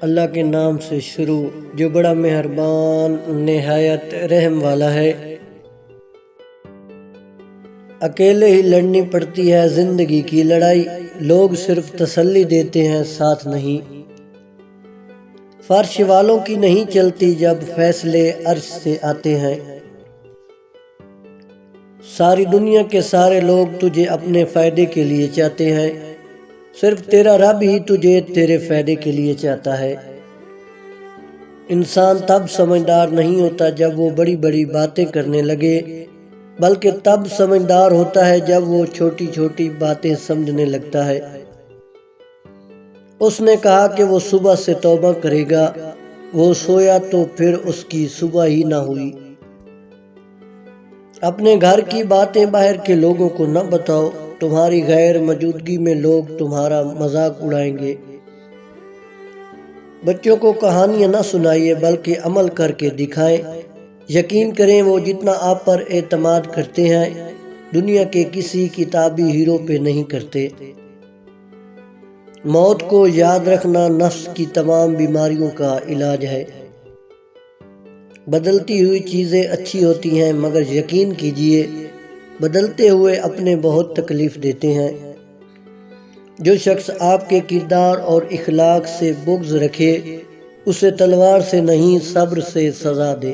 اللہ کے نام سے شروع جو بڑا مہربان نہایت رحم والا ہے۔ اکیلے ہی لڑنی پڑتی ہے زندگی کی لڑائی، لوگ صرف تسلی دیتے ہیں ساتھ نہیں۔ فرش والوں کی نہیں چلتی جب فیصلے عرش سے آتے ہیں۔ ساری دنیا کے سارے لوگ تجھے اپنے فائدے کے لیے چاہتے ہیں، صرف تیرا رب ہی تجھے تیرے فائدے کے لیے چاہتا ہے۔ انسان تب سمجھدار نہیں ہوتا جب وہ بڑی بڑی باتیں کرنے لگے، بلکہ تب سمجھدار ہوتا ہے جب وہ چھوٹی چھوٹی باتیں سمجھنے لگتا ہے۔ اس نے کہا کہ وہ صبح سے توبہ کرے گا، وہ سویا تو پھر اس کی صبح ہی نہ ہوئی۔ اپنے گھر کی باتیں باہر کے لوگوں کو نہ بتاؤ، تمہاری غیر موجودگی میں لوگ تمہارا مذاق اڑائیں گے۔ بچوں کو کہانیاں نہ سنائیے بلکہ عمل کر کے دکھائیں، یقین کریں وہ جتنا آپ پر اعتماد کرتے ہیں دنیا کے کسی کتابی ہیرو پہ نہیں کرتے۔ موت کو یاد رکھنا نفس کی تمام بیماریوں کا علاج ہے۔ بدلتی ہوئی چیزیں اچھی ہوتی ہیں مگر یقین کیجئے بدلتے ہوئے اپنے بہت تکلیف دیتے ہیں۔ جو شخص آپ کے کردار اور اخلاق سے بغض رکھے اسے تلوار سے نہیں صبر سے سزا دے۔